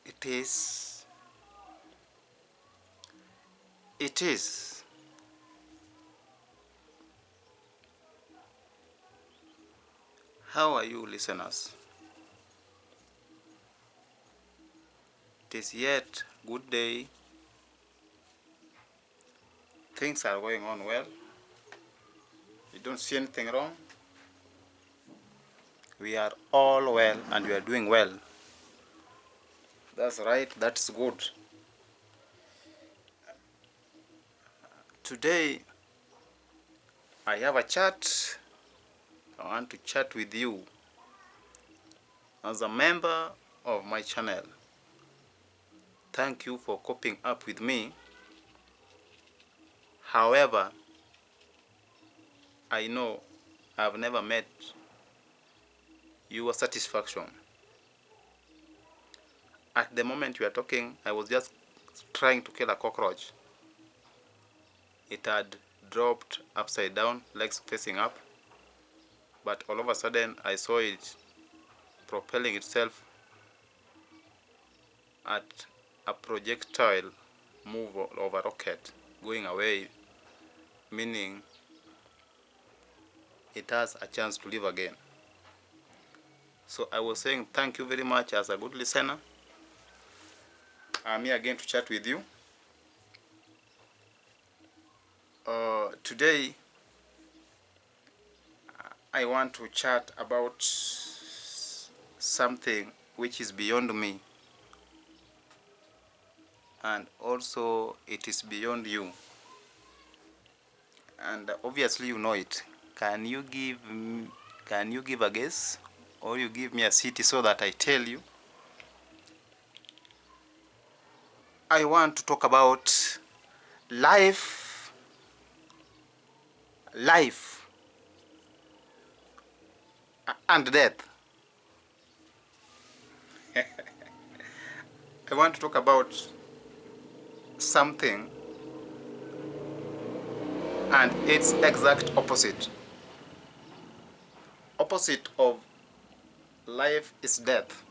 It is. It is. How are you, listeners? It is yet good day. Things are going on well. You don't see anything wrong. We are all well and we are doing well. That's right. That's good. Today, I have a chat. I want to chat with you as a member of my channel. Thank you for coping up with me. However, I know I've never met your satisfaction. At the moment we are talking, I was just trying to kill a cockroach. It had dropped upside down, legs facing up, but all of a sudden I saw it propelling itself at a projectile move of a rocket going away, meaning it has a chance to live again. So I was saying thank you very much as a good listener. I'm here again to chat with you. Today I want to chat about something which is beyond me, and also it is beyond you, and obviously you know it. Can you give a guess, or you give me a city so that I tell you? I want to talk about life and death. I want to talk about something and its exact opposite. Opposite of life is death.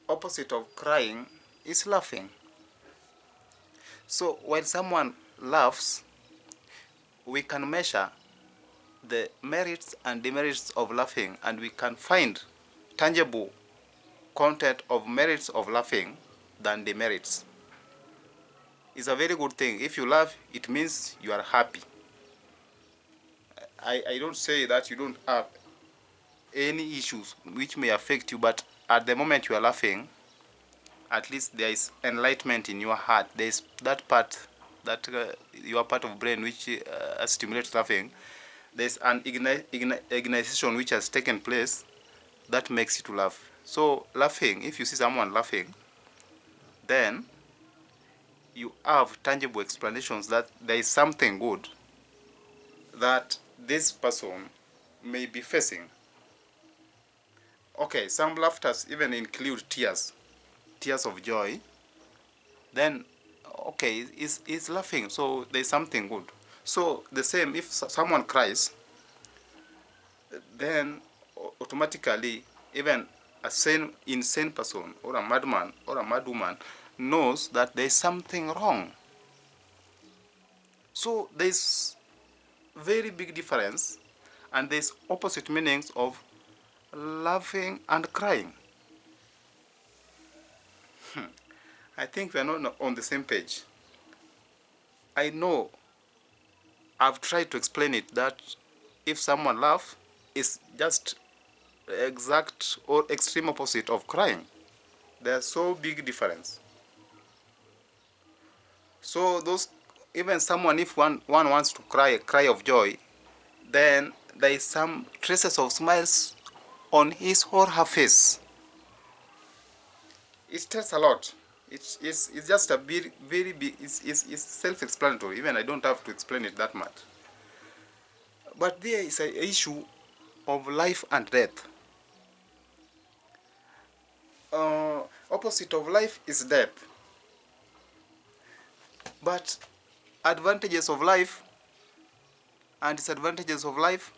Opposite of crying is laughing. So when someone laughs, we can measure the merits and demerits of laughing, and we can find tangible content of merits of laughing than demerits. It's a very good thing. If you laugh, it means you are happy. I don't say that you don't have any issues which may affect you, but at the moment you are laughing, at least there is enlightenment in your heart. There is that part, that your part of brain which stimulates laughing. There is an ignition which has taken place that makes you to laugh. So laughing, if you see someone laughing, then you have tangible explanations that there is something good that this person may be facing. Okay, some laughters even include tears of joy. Then, okay, is laughing, so there's something good. So the same, if someone cries, then automatically even a insane person or a madman or a madwoman knows that there's something wrong. So there's very big difference, and there's opposite meanings of laughing and crying. I think we're not on the same page. I know I've tried to explain it that if someone laughs, it's just exact or extreme opposite of crying. There's so big difference. So those, even someone, if one wants to cry a cry of joy, then there is some traces of smiles on his or her face. It tells a lot. It's just a very big, it's self-explanatory. Even I don't have to explain it that much. But there is an issue of life and death. Opposite of life is death. But advantages of life and disadvantages of life,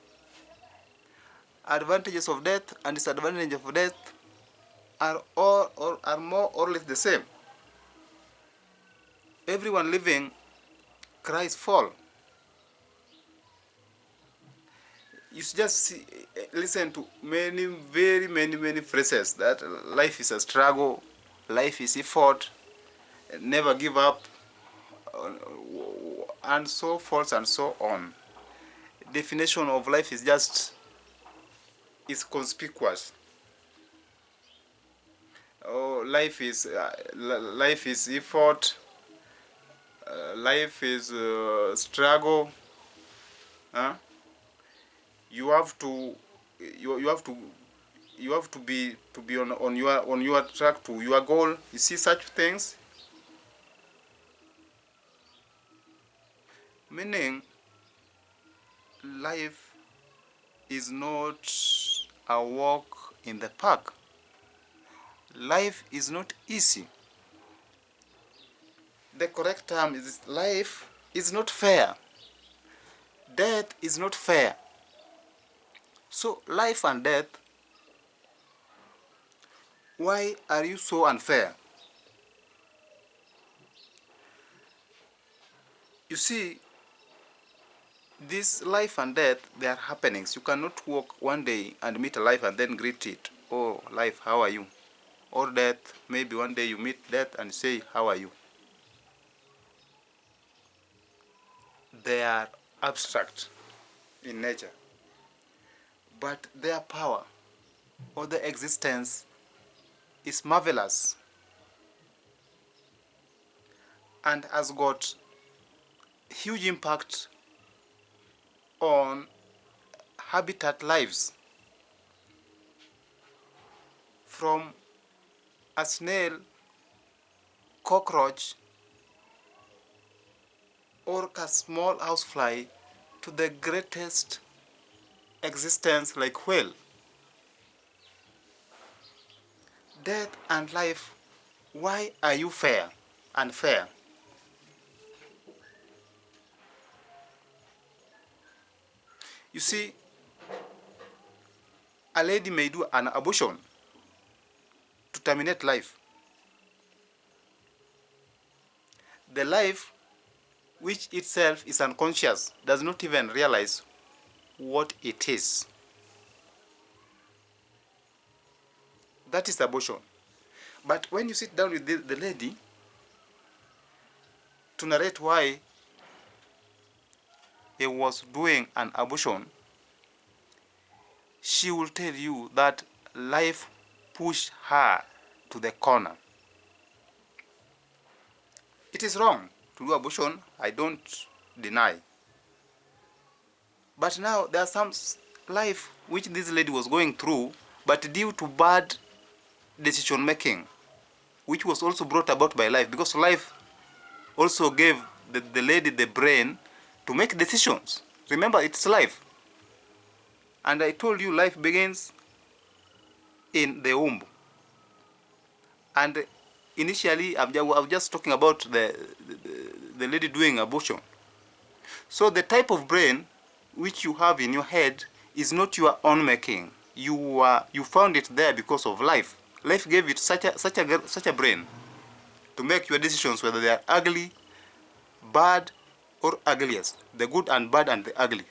advantages of death and disadvantages of death are all or are more or less the same. Everyone living cries fall. You just listen to many phrases that life is a struggle, life is effort, never give up, uh, and so forth and so on. Definition of life is just is conspicuous. Oh, life is effort, life is struggle. Huh? You have to you have to you have to be on your track to your goal. You see such things, meaning life is not a walk in the park. Life is not easy. The correct term is life is not fair. Death is not fair. So life and death, why are you so unfair? You see, this life and death, they are happenings. You cannot walk one day and meet a life and then greet it. Oh, life, how are you? Or death, maybe one day you meet death and say, how are you? They are abstract in nature, but their power or their existence is marvelous and has got huge impact on habitat lives, from a snail, cockroach, or a small housefly to the greatest existence like whale. Death and life, why are you fair and fair? You see, a lady may do an abortion to terminate life. The life, which itself is unconscious, does not even realize what it is. That is abortion. But when you sit down with the lady to narrate why he was doing an abortion, she will tell you that life pushed her to the corner. It is wrong to do abortion, I don't deny. But now there are some life which this lady was going through, but due to bad decision making, which was also brought about by life, because life also gave the lady the brain to make decisions. Remember, it's life. And I told you life begins in the womb. And initially, I was just talking about the lady doing abortion. So the type of brain which you have in your head is not your own making. You found it there because of life. Life gave it such a brain to make your decisions, whether they are ugly, bad, or ugliest, the good and bad and the ugly.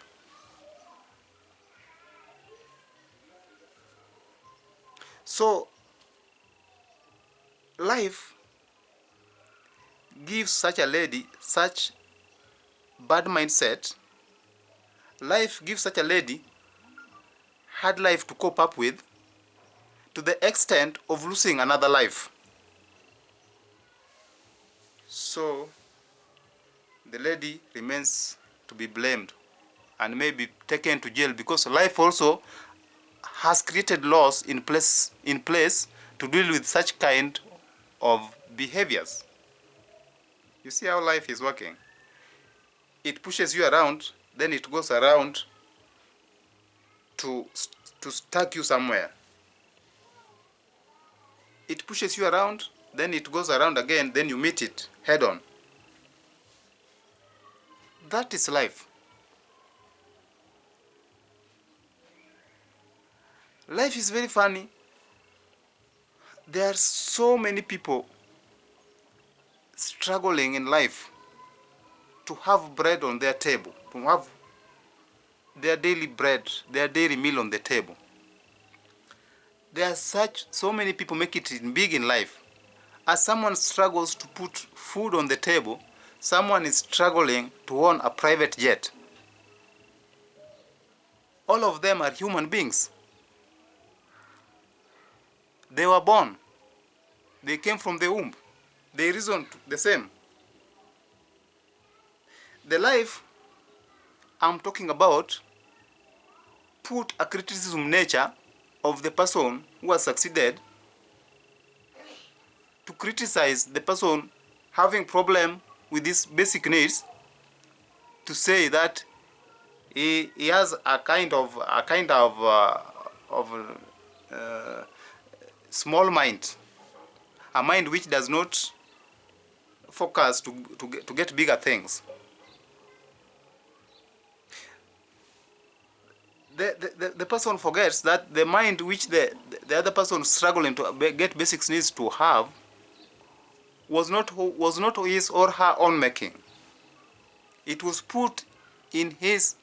So life gives such a lady such bad mindset. Life gives such a lady hard life to cope up with, to the extent of losing another life. So the lady remains to be blamed and may be taken to jail, because life also has created laws in place to deal with such kind of behaviors. You see how life is working. It pushes you around, then it goes around to stuck you somewhere. It pushes you around, then it goes around again, then you meet it head on. That is life. Life is very funny. There are so many people struggling in life to have bread on their table, to have their daily bread, their daily meal on the table. There are so many people make it big in life. As someone struggles to put food on the table, someone is struggling to own a private jet. All of them are human beings. They were born. They came from the womb. They reasoned the same. The life I'm talking about put a criticism nature of the person who has succeeded to criticize the person having problem with these basic needs, to say that he has a kind of small mind, a mind which does not focus to get bigger things. The person forgets that the mind which the other person struggling to get basic needs to have was not his or her own making. It was put in his,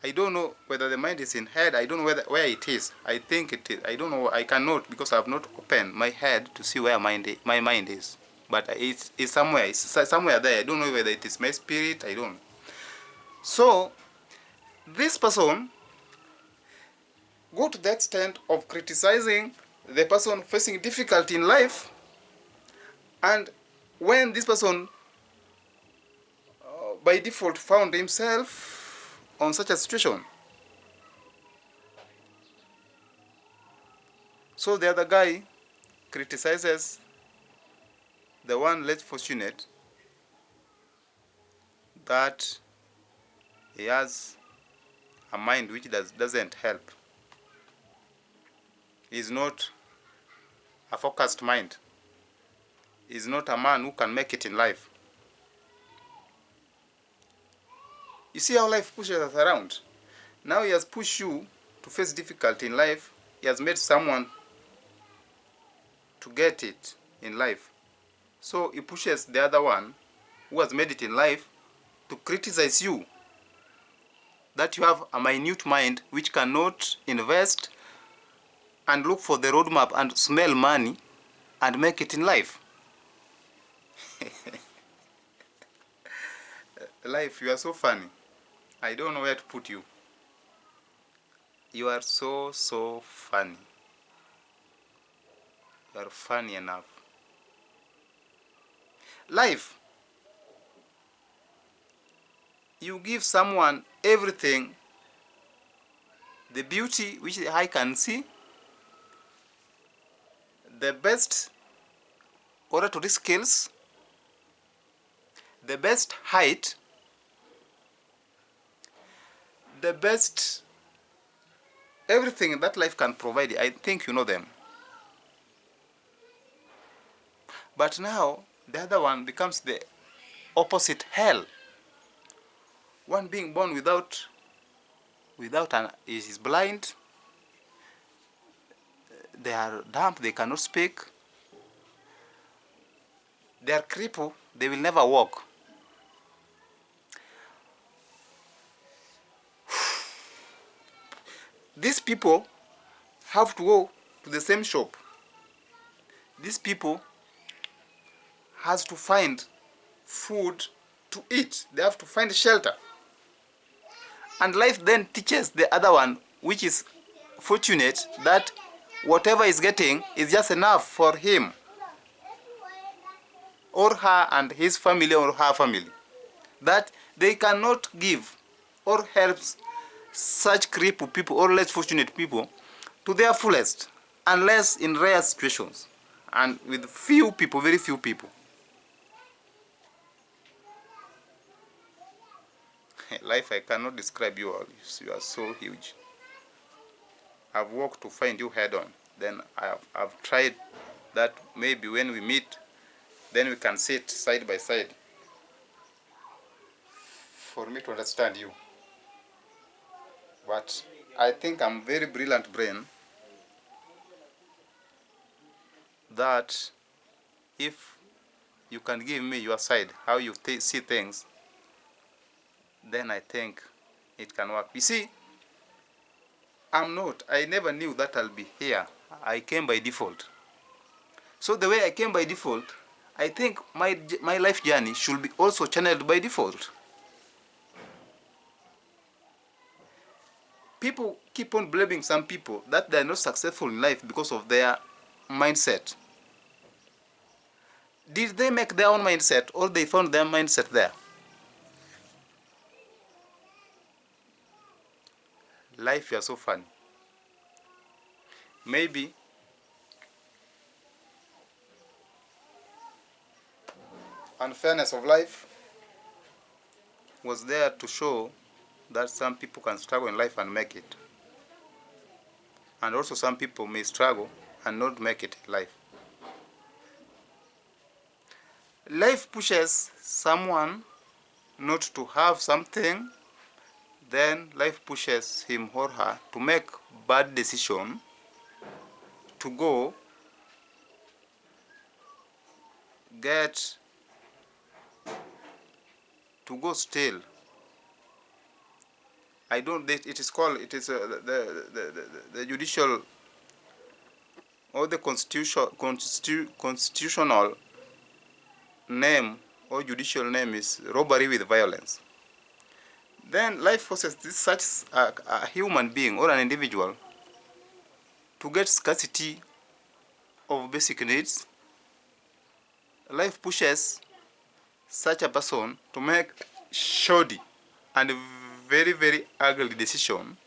I don't know whether the mind is in head, I don't know where it is. I think it is. I don't know, I cannot, because I have not opened my head to see where my mind is. But it's somewhere, somewhere there. I don't know whether it is my spirit, I don't know. So, this person go to the extent of criticizing the person facing difficulty in life, and when this person by default found himself on such a situation, so the other guy criticizes the one less fortunate that he has a mind which doesn't help. He is not a focused mind. He is not a man who can make it in life. You see how life pushes us around. Now he has pushed you to face difficulty in life. He has made someone to get it in life. So he pushes the other one who has made it in life to criticize you, that you have a minute mind which cannot invest and look for the roadmap and smell money and make it in life. Life, you are so funny. I don't know where to put you. You are so funny. You are funny enough. Life, you give someone everything, the beauty which the eye can see, the best oratory skills, the best height, the best everything that life can provide. I think you know them. But now the other one becomes the opposite hell. One being born without an is blind. They are dumb, they cannot speak. They are crippled, they will never walk. These people have to go to the same shop. These people has to find food to eat. They have to find shelter. And life then teaches the other one, which is fortunate, that whatever is getting is just enough for him or her and his family or her family. That they cannot give or help such crippled people or less fortunate people to their fullest, unless in rare situations and with few people, very few people. Life, I cannot describe you all. You are so huge. I've walked to find you head on. Then I've tried that maybe when we meet, then we can sit side by side for me to understand you. But I think I'm very brilliant brain. that if you can give me your side, how you see things, then I think it can work. You see, I never knew that I'll be here. I came by default. So the way I came by default, I think my life journey should be also channeled by default. People keep on blaming some people that they're not successful in life because of their mindset. Did they make their own mindset, or they found their mindset there? Life is so funny. Maybe unfairness of life was there to show that some people can struggle in life and make it. And also some people may struggle and not make it in life. Life pushes someone not to have something, then life pushes him or her to make bad decision, to go steal. I don't. It is called. It is the judicial or the constitutional name or judicial name is robbery with violence. Then life forces such a human being or an individual to get scarcity of basic needs. Life pushes such a person to make shoddy and very, very ugly decision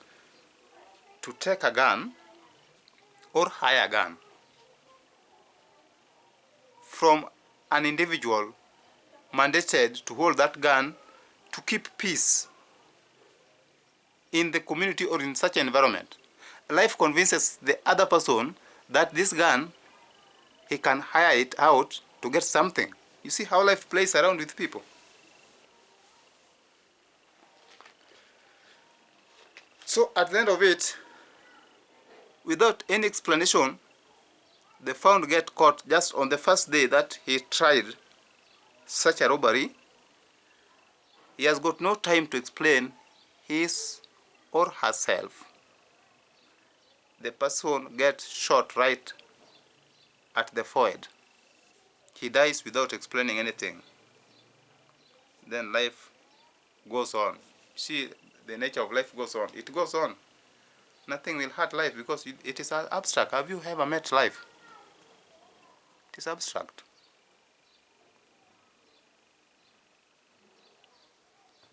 to take a gun or hire a gun from an individual mandated to hold that gun to keep peace in the community or in such an environment. Life convinces the other person that this gun, he can hire it out to get something. You see how life plays around with people. So at the end of it, without any explanation, the found get caught just on the first day that he tried such a robbery. He has got no time to explain his or herself. The person gets shot right at the forehead. He dies without explaining anything. Then life goes on. See, the nature of life goes on. It goes on. Nothing will hurt life because it is abstract. Have you ever met life? It is abstract.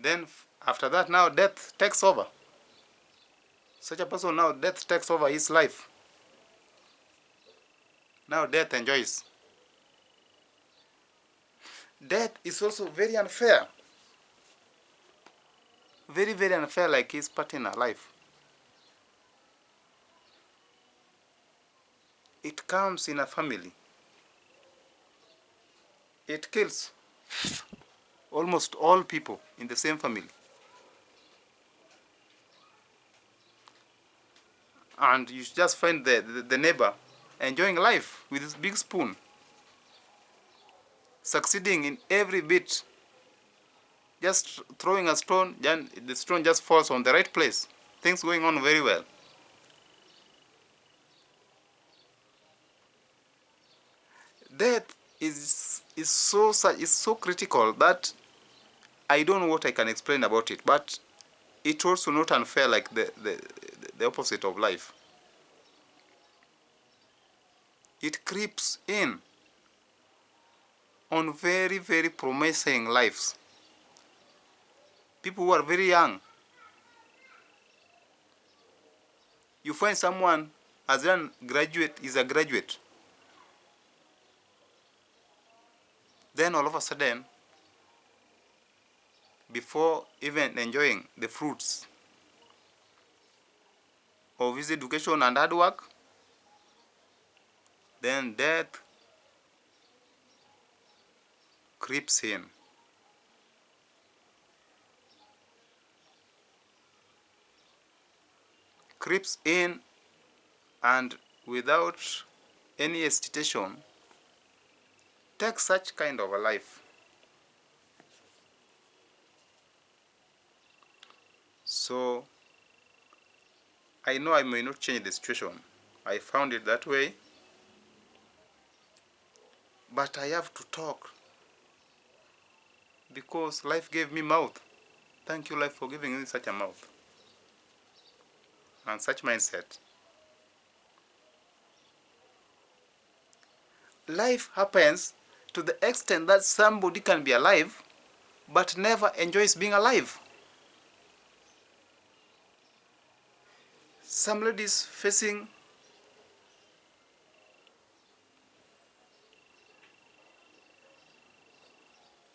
Then after that, now death takes over. Such a person, now death takes over his life. Now death enjoys. Death is also very unfair. Very, very unfair, like his partner life. It comes in a family. It kills almost all people in the same family. And you just find the neighbor enjoying life with his big spoon, succeeding in every bit, just throwing a stone, then the stone just falls on the right place. Things going on very well. Death is so critical that I don't know what I can explain about it, but it's also not unfair like the opposite of life. It creeps in on very, very promising lives. People who are very young. You find someone as a graduate is a graduate. Then all of a sudden, before even enjoying the fruits of his education and hard work, then death creeps in. Creeps in, and without any hesitation, Take such kind of a life. So I know I may not change the situation. I found it that way, but I have to talk because life gave me mouth. Thank you, life, for giving me such a mouth and such mindset. Life happens to the extent that somebody can be alive but never enjoys being alive. Some ladies facing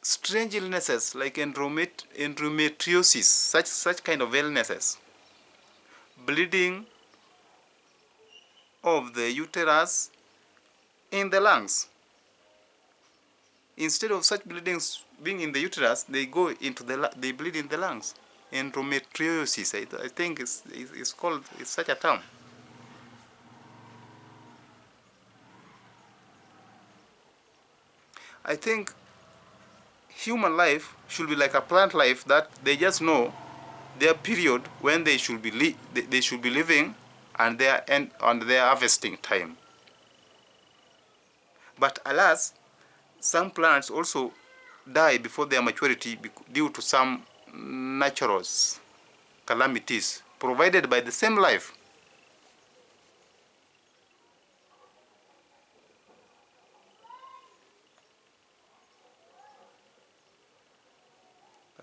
strange illnesses like endometriosis, such kind of illnesses, bleeding of the uterus in the lungs. Instead of such bleedings being in the uterus, they go into they bleed in the lungs. Endometriosis, I think it's called, it's such a term. I think human life should be like a plant life, that they just know their period when they should be they should be living and their end and their harvesting time. But alas, some plants also die before their maturity due to some natural calamities provided by the same life.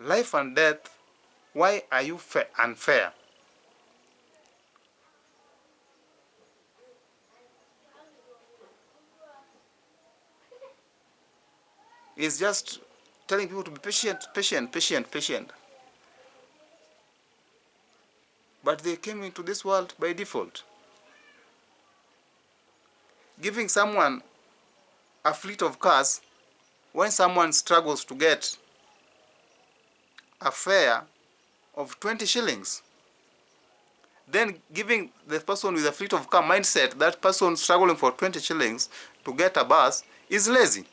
Life and death, why are you unfair? It's just telling people to be patient, patient, patient, patient. But they came into this world by default. Giving someone a fleet of cars when someone struggles to get a fare of 20 shillings. Then giving the person with a fleet of car mindset, that person struggling for 20 shillings to get a bus, is lazy.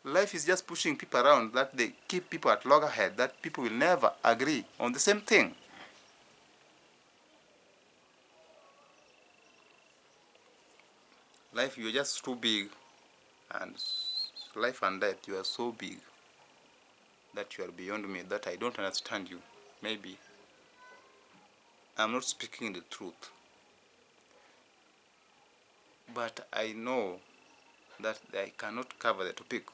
Life is just pushing people around, that they keep people at loggerhead, that people will never agree on the same thing. Life, you're just too big, and life and death, you are so big that you are beyond me, that I don't understand you. Maybe I'm not speaking the truth, but I know that I cannot cover the topic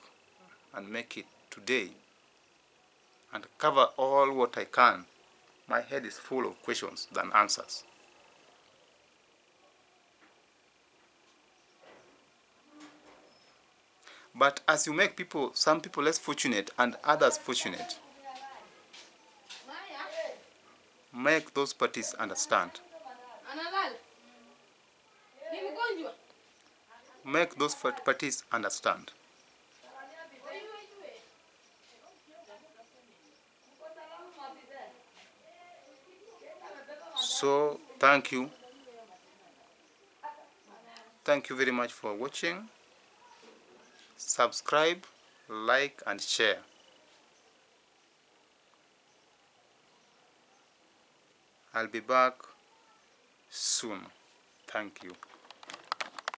and make it today and cover all what I can. My head is full of questions than answers. But as you make people, some people less fortunate and others fortunate, make those parties understand. Make those parties understand. So, thank you. Thank you very much for watching. Subscribe, like, and share. I'll be back soon. Thank you.